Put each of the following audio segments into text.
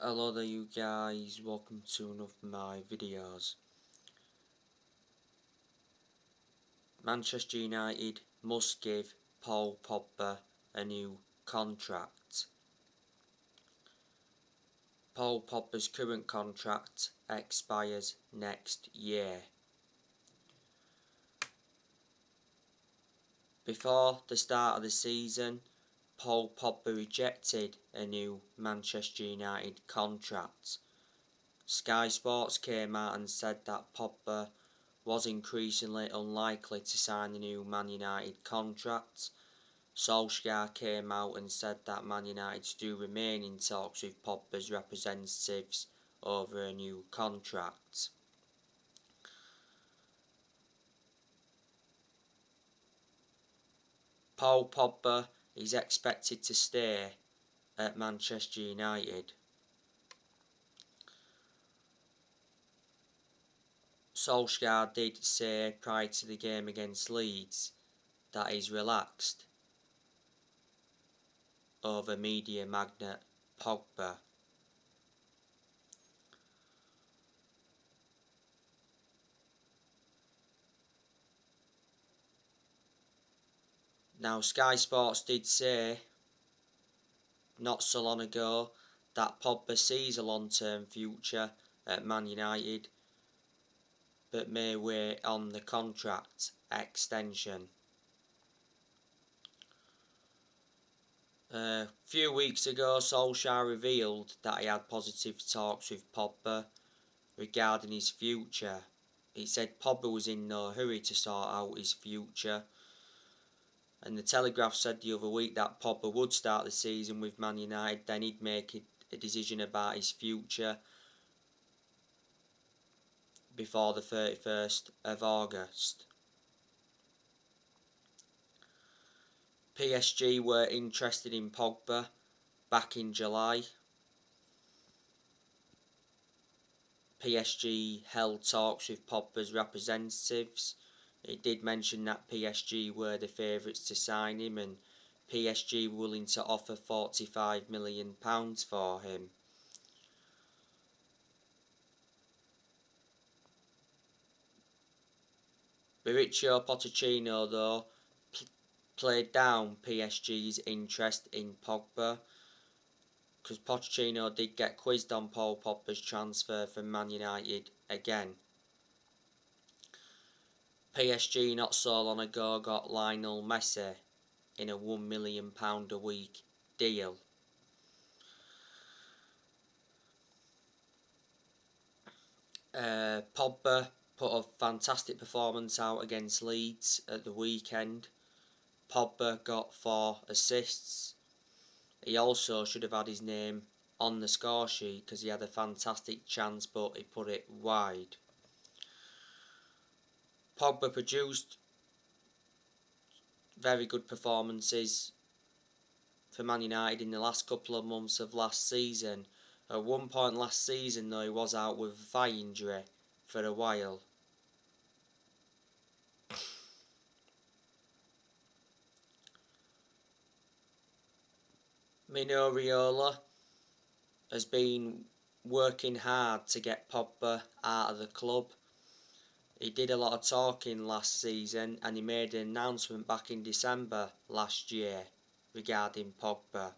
Hello there you guys, welcome to one of my videos. Manchester United must give Paul Pogba a new contract. Paul Pogba's current contract expires next year. Before the start of the season, Paul Pogba rejected a new Manchester United contract. Sky Sports came out and said that Pogba was increasingly unlikely to sign a new Man United contract. Solskjaer came out and said that Man United do remain in talks with Pogba's representatives over a new contract. Paul Pogba is expected to stay at Manchester United. Solskjaer did say prior to the game against Leeds that he's relaxed over media magnate Pogba. Now Sky Sports did say not so long ago that Pogba sees a long-term future at Man United but may wait on the contract extension. A few weeks ago Solskjaer revealed that he had positive talks with Pogba regarding his future. He said Pogba was in no hurry to sort out his future, and the Telegraph said the other week that Pogba would start the season with Man United, then he'd make a decision about his future before the 31st of August. PSG were interested in Pogba back in July. PSG held talks with Pogba's representatives. It did mention that PSG were the favourites to sign him, and PSG were willing to offer £45 million for him. Mauricio Pochettino, though, played down PSG's interest in Pogba, because Pochettino did get quizzed on Paul Pogba's transfer from Man United again. PSG not so long ago got Lionel Messi in a £1 million a week deal. Pogba put a fantastic performance out against Leeds at the weekend. Pogba got 4 assists. He also should have had his name on the score sheet because he had a fantastic chance but he put it wide. Pogba produced very good performances for Man United in the last couple of months of last season. At one point last season though, he was out with a thigh injury for a while. Mino Raiola has been working hard to get Pogba out of the club. He did a lot of talking last season and he made an announcement back in December last year regarding Pogba.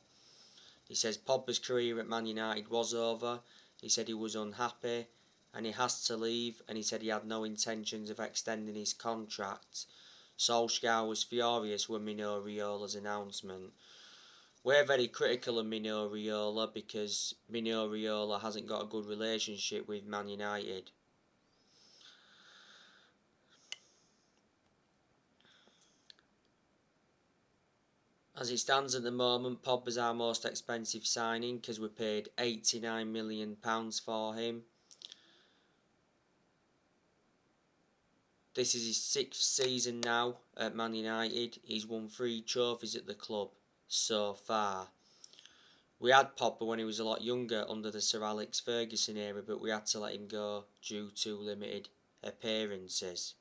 He says Pogba's career at Man United was over. He said he was unhappy and he has to leave, and he said he had no intentions of extending his contract. Solskjaer was furious with Mino Raiola's announcement. We're very critical of Mino Raiola because Mino Raiola hasn't got a good relationship with Man United. As it stands at the moment, Pogba's our most expensive signing because we paid £89 million for him. This is his 6th season now at Man United. He's won 3 trophies at the club so far. We had Pogba when he was a lot younger under the Sir Alex Ferguson era, but we had to let him go due to limited appearances.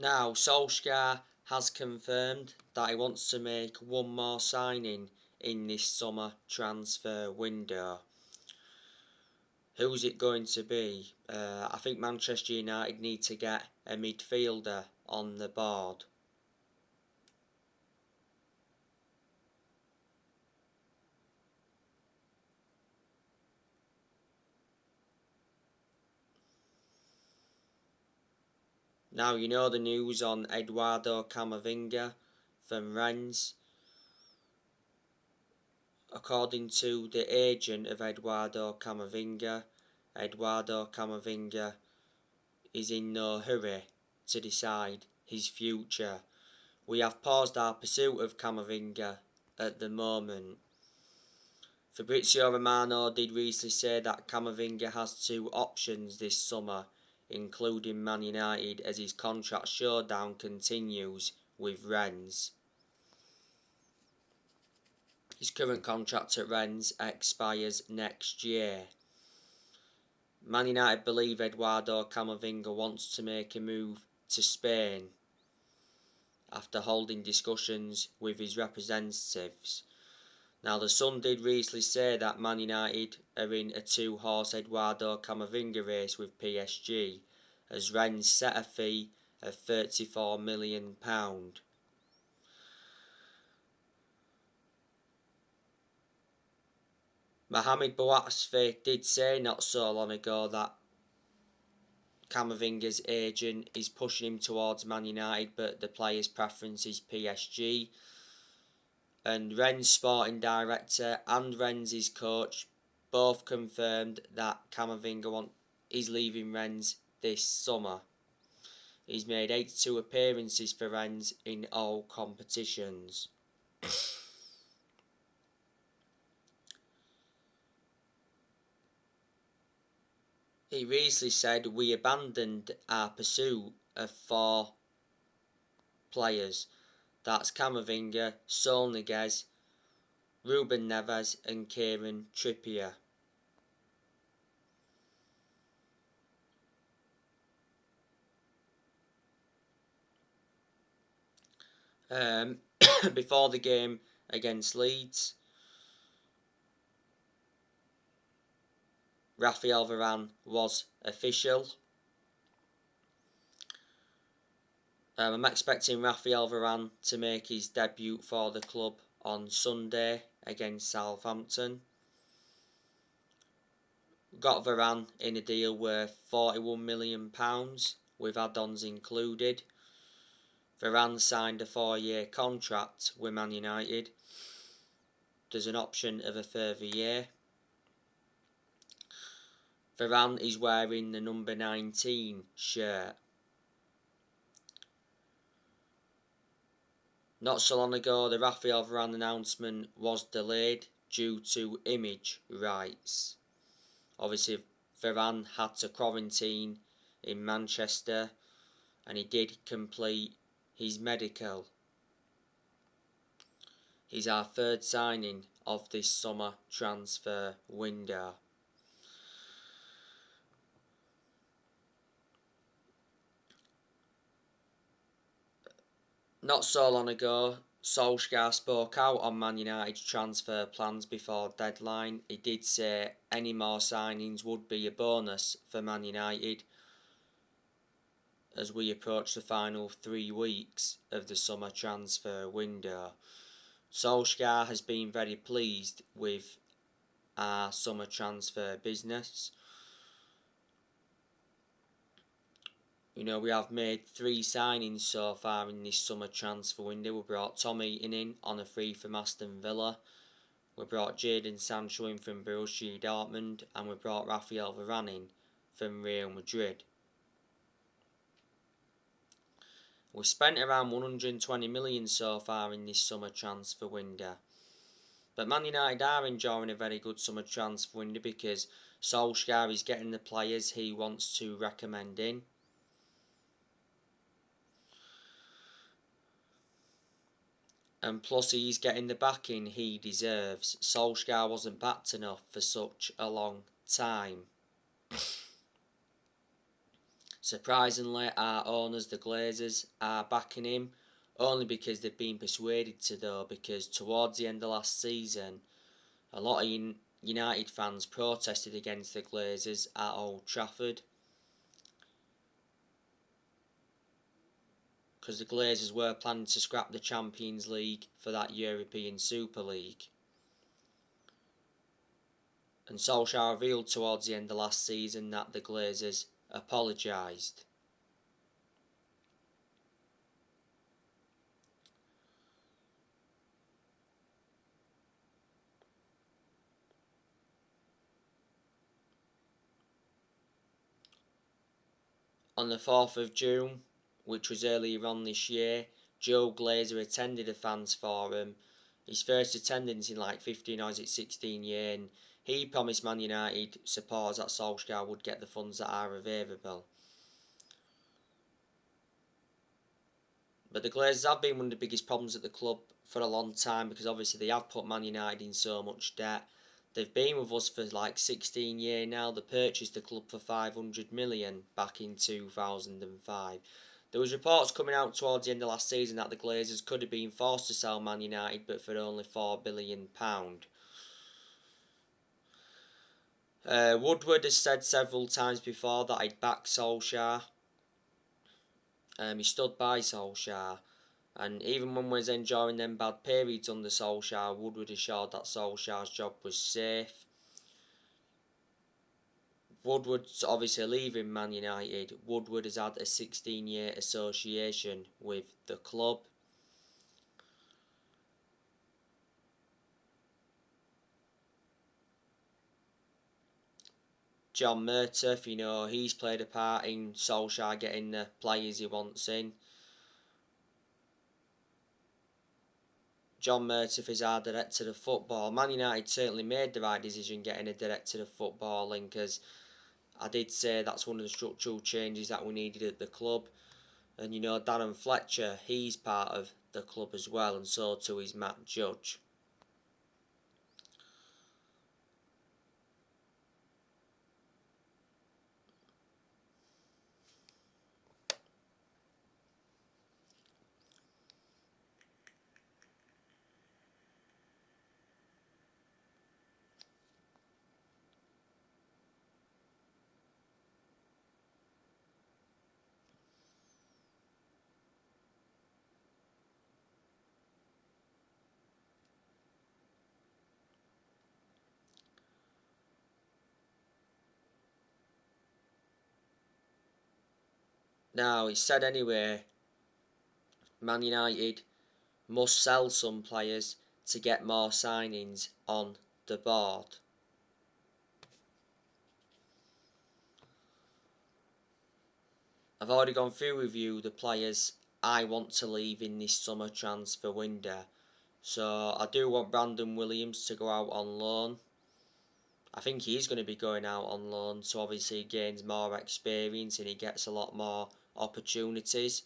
Now, Solskjaer has confirmed that he wants to make one more signing in this summer transfer window. Who's it going to be? I think Manchester United need to get a midfielder on the board. Now, you know the news on Eduardo Camavinga from Rennes. According to the agent of Eduardo Camavinga is in no hurry to decide his future. We have paused our pursuit of Camavinga at the moment. Fabrizio Romano did recently say that Camavinga has two options this summer, including Man United, as his contract showdown continues with Rennes. His current contract at Rennes expires next year. Man United believe Eduardo Camavinga wants to make a move to Spain after holding discussions with his representatives. Now, the Sun did recently say that Man United are in a two-horse Eduardo Camavinga race with PSG, as Rennes set a fee of £34 million. Mohamed Bouatsfi did say not so long ago that Camavinga's agent is pushing him towards Man United, but the player's preference is PSG. And Rennes sporting director and Rennes' coach both confirmed that Camavinga is leaving Rennes this summer. He's made 82 appearances for Rennes in all competitions. He recently said, "We abandoned our pursuit of 4 players. That's Camavinga, Saul Niguez, Ruben Neves and Kieran Trippier." Before the game against Leeds, Raphael Varane was official. I'm expecting Raphael Varane to make his debut for the club on Sunday against Southampton. Got Varane in a deal worth £41 million with add-ons included. Varane signed a 4-year contract with Man United. There's an option of a further year. Varane is wearing the number 19 shirt. Not so long ago, the Raphael Varane announcement was delayed due to image rights. Obviously, Varane had to quarantine in Manchester and he did complete his medical. He's our third signing of this summer transfer window. Not so long ago, Solskjaer spoke out on Man United's transfer plans before deadline. He did say any more signings would be a bonus for Man United as we approach the final 3 weeks of the summer transfer window. Solskjaer has been very pleased with our summer transfer business. You know, we have made 3 signings so far in this summer transfer window. We brought Tom Eaton in on a free from Aston Villa. We brought Jadon Sancho in from Borussia Dortmund. And we brought Raphael Varane in from Real Madrid. We spent around 120 million so far in this summer transfer window. But Man United are enjoying a very good summer transfer window because Solskjaer is getting the players he wants to recommend in. And plus he's getting the backing he deserves. Solskjaer wasn't backed enough for such a long time. Surprisingly, our owners, the Glazers, are backing him, only because they've been persuaded to though, because towards the end of last season, a lot of United fans protested against the Glazers at Old Trafford, because the Glazers were planning to scrap the Champions League for that European Super League. And Solskjaer revealed towards the end of last season that the Glazers apologised. On the 4th of June, which was earlier on this year, Joe Glazer attended a fans forum, his first attendance in like 15 or is it 16 years, and he promised Man United supporters that Solskjaer would get the funds that are available. But the Glazers have been one of the biggest problems at the club for a long time, because obviously they have put Man United in so much debt. They've been with us for like 16 years now. They purchased the club for 500 million back in 2005. There was reports coming out towards the end of last season that the Glazers could have been forced to sell Man United, but for only £4 billion. Woodward has said several times before that he'd back Solskjaer. He stood by Solskjaer. And even when we was enjoying them bad periods under Solskjaer, Woodward assured that Solskjaer's job was safe. Woodward's obviously leaving Man United. Woodward has had a 16-year association with the club. John Murtough, he's played a part in Solskjaer getting the players he wants in. John Murtough is our director of football. Man United certainly made the right decision getting a director of football in, because I did say that's one of the structural changes that we needed at the club. And Darren Fletcher, he's part of the club as well, and so too is Matt Judge. Now, it's said anyway, Man United must sell some players to get more signings on the board. I've already gone through with you the players I want to leave in this summer transfer window. So I do want Brandon Williams to go out on loan. I think he's going to be going out on loan, so obviously he gains more experience and he gets a lot more opportunities.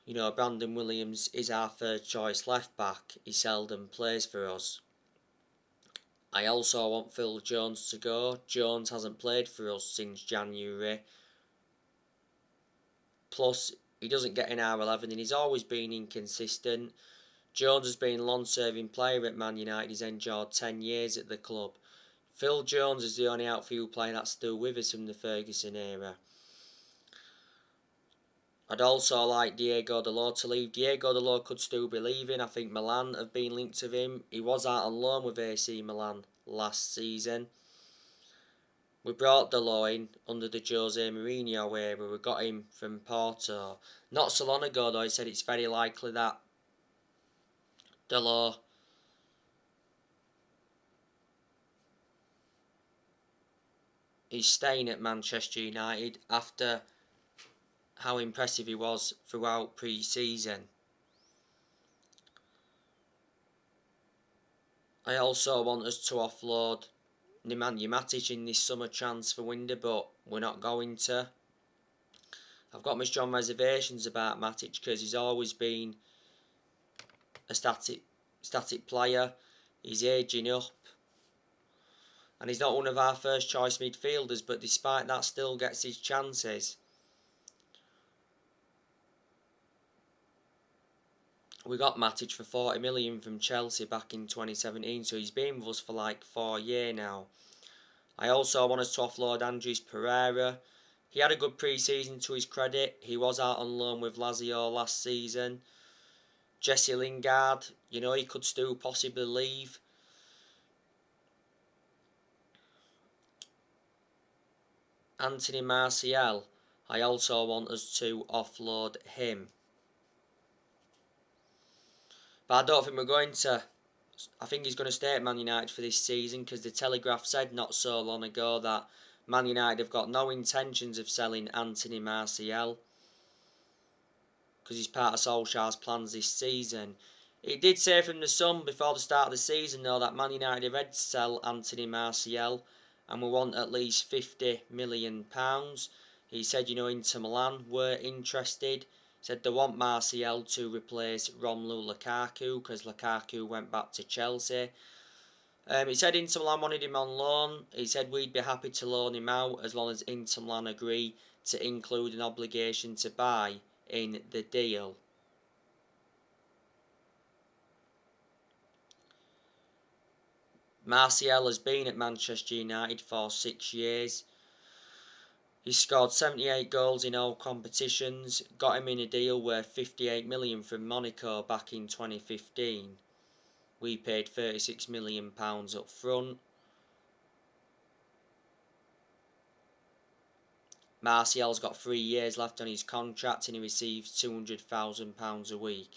Brandon Williams is our third choice left back. He seldom plays for us. I also want Phil Jones to go. Jones hasn't played for us since January. Plus, he doesn't get in our 11 and he's always been inconsistent. Jones has been a long-serving player at Man United. He's enjoyed 10 years at the club. Phil Jones is the only outfield player that's still with us from the Ferguson era. I'd also like Diego Dalot to leave. Diego Dalot could still be leaving. I think Milan have been linked to him. He was out on loan with AC Milan last season. We brought Dalot in under the Jose Mourinho era. We got him from Porto. Not so long ago though, he said it's very likely that Dalot is staying at Manchester United after how impressive he was throughout pre-season. I also want us to offload Nemanja Matic in this summer transfer window, but we're not going to. I've got my strong reservations about Matic because he's always been a static player. He's ageing up. And he's not one of our first choice midfielders, but despite that still gets his chances. We got Matic for 40 million from Chelsea back in 2017, so he's been with us for like 4 years now. I also want us to offload Andres Pereira. He had a good pre-season to his credit. He was out on loan with Lazio last season. Jesse Lingard, he could still possibly leave. Anthony Martial, I also want us to offload him. But I don't think we're going to. I think he's going to stay at Man United for this season because the Telegraph said not so long ago that Man United have got no intentions of selling Anthony Martial because he's part of Solskjaer's plans this season. It did say from the Sun before the start of the season though that Man United are ready to sell Anthony Martial and we want at least £50 million. He said, Inter Milan were interested. He said they want Martial to replace Romelu Lukaku because Lukaku went back to Chelsea. He said Inter Milan wanted him on loan. He said we'd be happy to loan him out as long as Inter Milan agree to include an obligation to buy in the deal. Martial has been at Manchester United for 6 years. He scored 78 goals in all competitions, got him in a deal worth 58 million from Monaco back in 2015. We paid £36 million up front. Martial's got 3 years left on his contract and he receives £200,000 a week.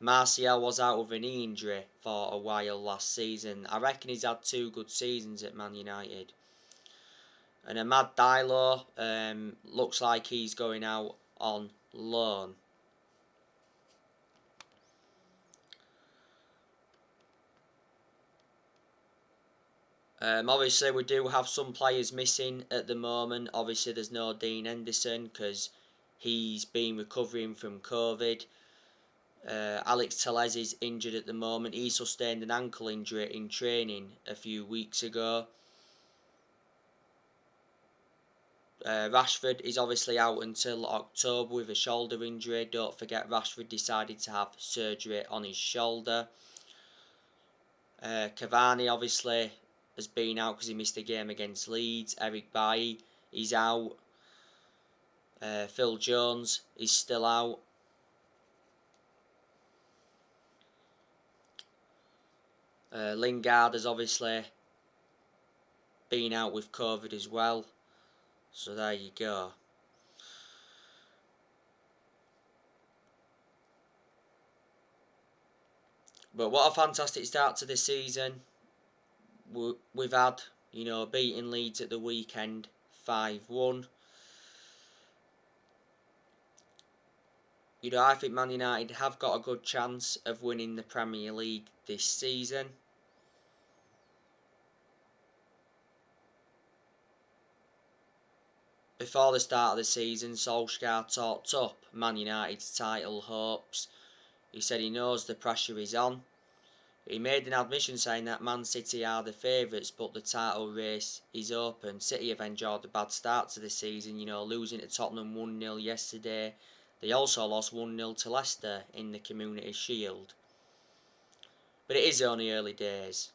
Martial was out with a knee injury for a while last season. I reckon he's had 2 good seasons at Man United. And Amad Diallo looks like he's going out on loan. Obviously, we do have some players missing at the moment. Obviously, there's no Dean Henderson because he's been recovering from COVID. Alex Telles is injured at the moment. He sustained an ankle injury in training a few weeks ago. Rashford is obviously out until October with a shoulder injury. Don't forget Rashford decided to have surgery on his shoulder. Cavani obviously has been out because he missed a game against Leeds. Eric Bailly is out. Phil Jones is still out. Lingard has obviously been out with COVID as well. So there you go. But what a fantastic start to the season. We've had, beating Leeds at the weekend 5-1. I think Man United have got a good chance of winning the Premier League this season. Before the start of the season, Solskjaer talked up Man United's title hopes. He said he knows the pressure is on. He made an admission saying that Man City are the favourites, but the title race is open. City have enjoyed a bad start to the season, losing to Tottenham 1-0 yesterday. They also lost 1-0 to Leicester in the Community Shield. But it is only early days.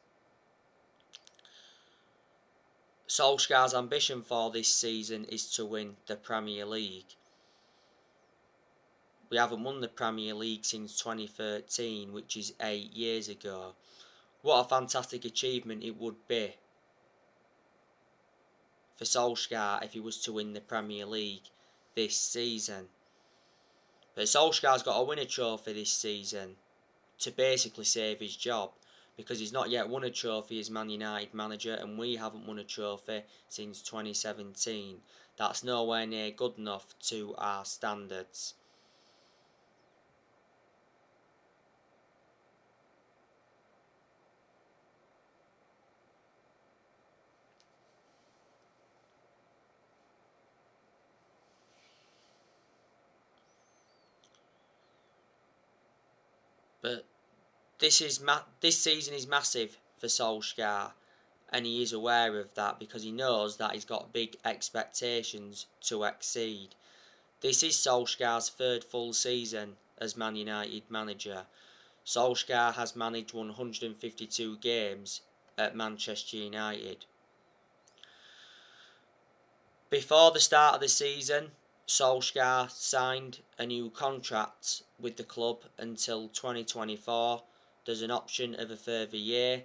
Solskjaer's ambition for this season is to win the Premier League. We haven't won the Premier League since 2013, which is 8 years ago. What a fantastic achievement it would be for Solskjaer if he was to win the Premier League this season. But Solskjaer's got to win a trophy this season to basically save his job, because he's not yet won a trophy as Man United manager and we haven't won a trophy since 2017. That's nowhere near good enough to our standards. But this season is massive for Solskjaer, and he is aware of that because he knows that he's got big expectations to exceed. This is Solskjaer's third full season as Man United manager. Solskjaer has managed 152 games at Manchester United. Before the start of the season, Solskjaer signed a new contract with the club until 2024. There's an option of a further year.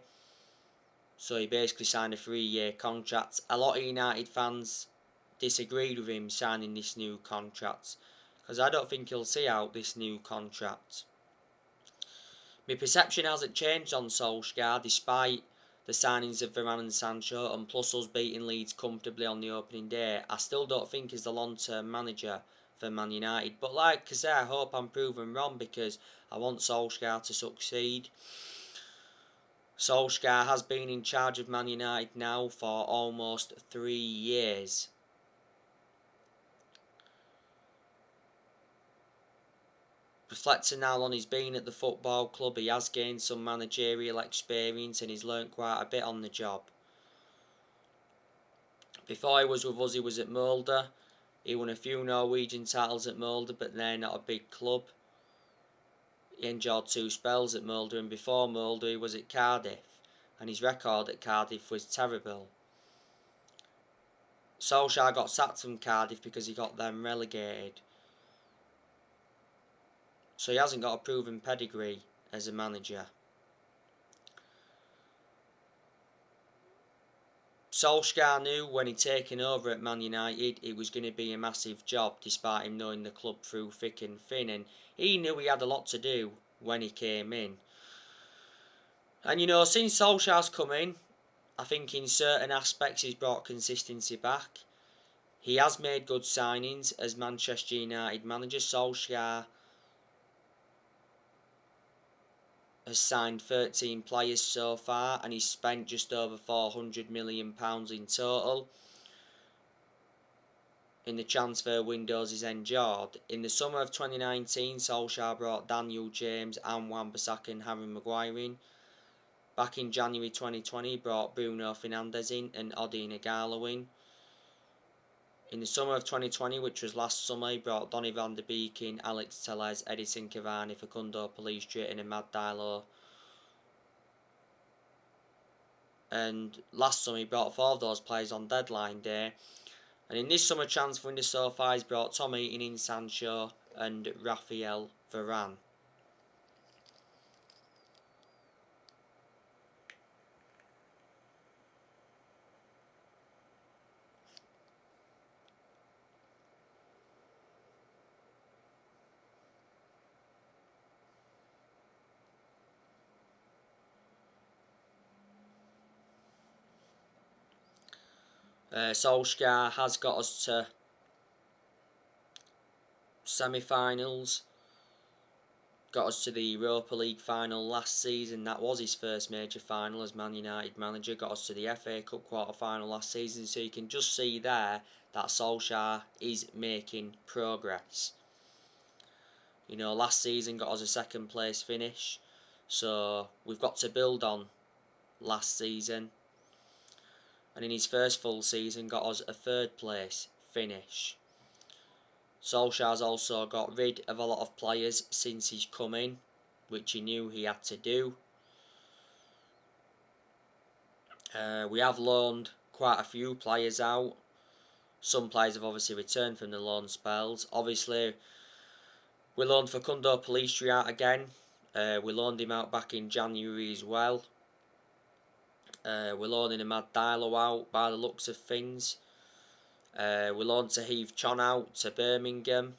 So he basically signed a 3-year contract. A lot of United fans disagreed with him signing this new contract because I don't think he'll see out this new contract. My perception hasn't changed on Solskjaer despite the signings of Varane and Sancho, and plus us beating Leeds comfortably on the opening day. I still don't think he's the long-term manager for Man United. But like I say, I hope I'm proven wrong because I want Solskjaer to succeed. Solskjaer has been in charge of Man United now for almost 3 years. Reflecting now on his being at the football club, he has gained some managerial experience and he's learnt quite a bit on the job. Before he was with us, he was at Molde. He won a few Norwegian titles at Molde, but they're not a big club. He enjoyed 2 spells at Molde, and before Molde he was at Cardiff, and his record at Cardiff was terrible. Solskjaer got sacked from Cardiff because he got them relegated. So he hasn't got a proven pedigree as a manager. Solskjaer knew when he'd taken over at Man United it was going to be a massive job despite him knowing the club through thick and thin, and he knew he had a lot to do when he came in. And you know, since Solskjaer's come in, I think in certain aspects he's brought consistency back. He has made good signings as Manchester United manager. Solskjaer has signed 13 players so far and he's spent just over £400 million in total in the transfer windows he's endured. In the summer of 2019, Solskjaer brought Daniel James and Wan-Bissaka and Harry Maguire in. Back in January 2020, he brought Bruno Fernandes in and Odi Nagalo in. In the summer of 2020, which was last summer, he brought Donny van der Beek in, Alex Telles, Edison Cavani, Facundo Pellistri and Amad Diallo. And last summer he brought 4 of those players on deadline day. And in this summer transfer window so far, he's brought Tom Heaton in, Sancho and Raphael Varane. Solskjaer has got us to semi-finals, got us to the Europa League final last season. That was his first major final as Man United manager. Got us to the FA Cup quarter-final last season, so you can just see there that Solskjaer is making progress. You know, last season got us a 2nd place finish, so we've got to build on last season. And in his first full season got us a 3rd place finish. Solskjaer's also got rid of a lot of players since he's come in, which he knew he had to do. We have loaned quite a few players out. Some players have obviously returned from the loan spells. Obviously, we loaned Facundo Pellistri out again. We loaned him out back in January as well. We're loaning Amad Diallo out by the looks of things. We loaned Tahith Chon out to Birmingham.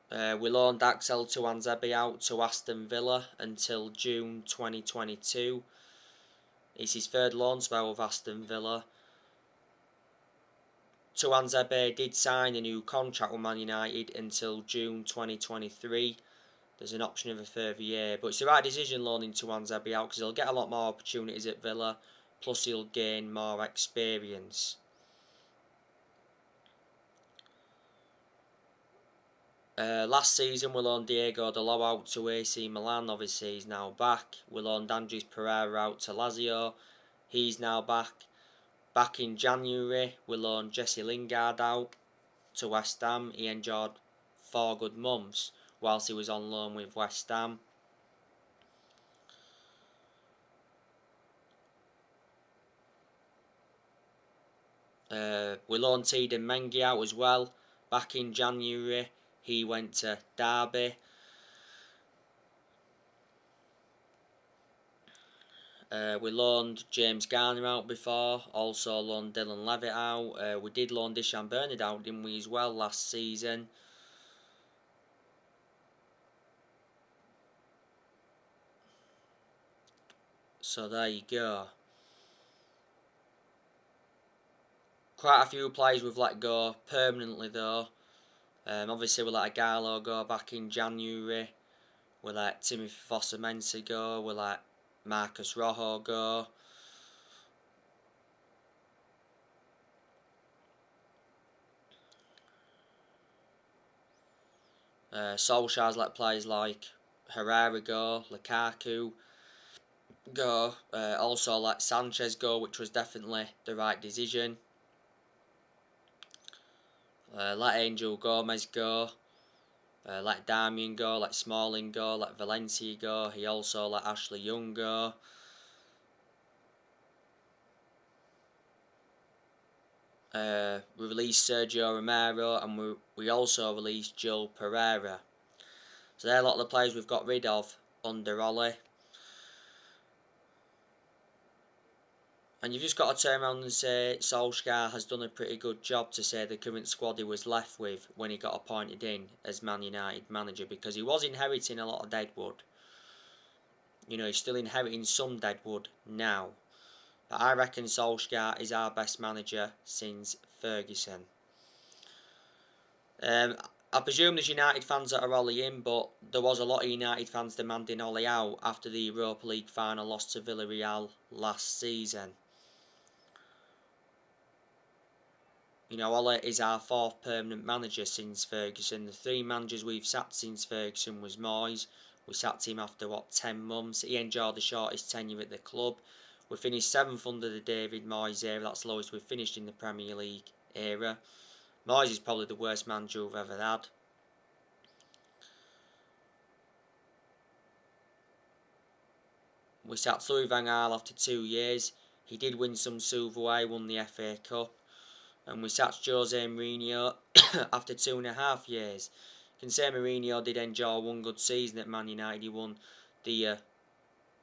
We loaned Axel Tuanzebe out to Aston Villa until June 2022. It's his 3rd loan spell with Aston Villa. Tuanzebe did sign a new contract with Man United until June 2023. There's an option of a further year, but it's the right decision loaning Tuanzebe out because he'll get a lot more opportunities at Villa, plus he'll gain more experience. Last season we loaned Diego Dalot out to AC Milan, obviously he's now back. We loaned Andres Pereira out to Lazio, he's now back. Back in January we loaned Jesse Lingard out to West Ham. He enjoyed 4 good months whilst he was on loan with West Ham. We loaned Tiden Mengi out as well. Back in January he went to Derby. We loaned James Garner out before, also loaned Dylan Levitt out. We did loan Dishan Bernard out, didn't we, as well last season. So there you go. Quite a few players we've let go permanently though. Obviously we let Agallo go back in January. We let Timothy Foster-Mensah go. We let Marcus Rojo go. Solskjaer's let players like Herrera go, Lukaku go, also let Sanchez go, which was definitely the right decision. Let Angel Gomez go, let Darmian go, let Smalling go, let Valencia go. He also let Ashley Young go. We released Sergio Romero, and we also released Joel Pereira. So they're a lot of the players we've got rid of under Ollie. And you've just got to turn around and say Solskjaer has done a pretty good job to say the current squad he was left with when he got appointed in as Man United manager, because he was inheriting a lot of deadwood. You know, he's still inheriting some deadwood now. But I reckon Solskjaer is our best manager since Ferguson. I presume there's United fans that are Ollie in, but there was a lot of United fans demanding Ollie out after the Europa League final loss to Villarreal last season. You know, Ollie is our 4th permanent manager since Ferguson. The 3 managers we've sacked since Ferguson was Moyes. We sacked him after, 10 months. He enjoyed the shortest tenure at the club. We finished 7th under the David Moyes era. That's the lowest we've finished in the Premier League era. Moyes is probably the worst manager we've ever had. We sacked Louis van Gaal after 2 years. He did win some silverware, won the FA Cup. And we sacked Jose Mourinho after 2.5 years. You can say Mourinho did enjoy 1 good season at Man United. He won the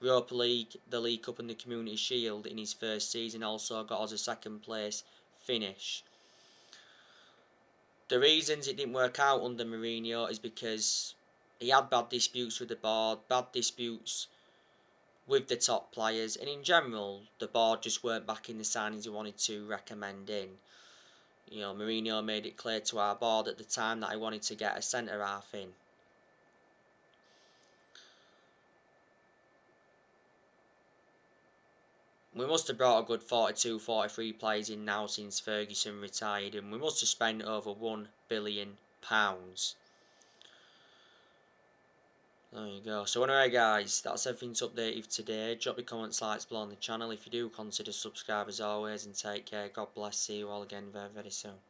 Europa League, the League Cup and the Community Shield in his first season. Also got us a 2nd place finish. The reasons it didn't work out under Mourinho is because he had bad disputes with the board, bad disputes with the top players, and in general the board just weren't backing the signings he wanted to recommend in. You know, Mourinho made it clear to our board at the time that he wanted to get a centre-half in. We must have brought a good 42, 43 players in now since Ferguson retired, and we must have spent over £1 billion. There you go. So anyway guys, that's everything to update you today. Drop your comments, likes below on the channel. If you do, consider subscribe as always, and take care. God bless. See you all again very, very soon.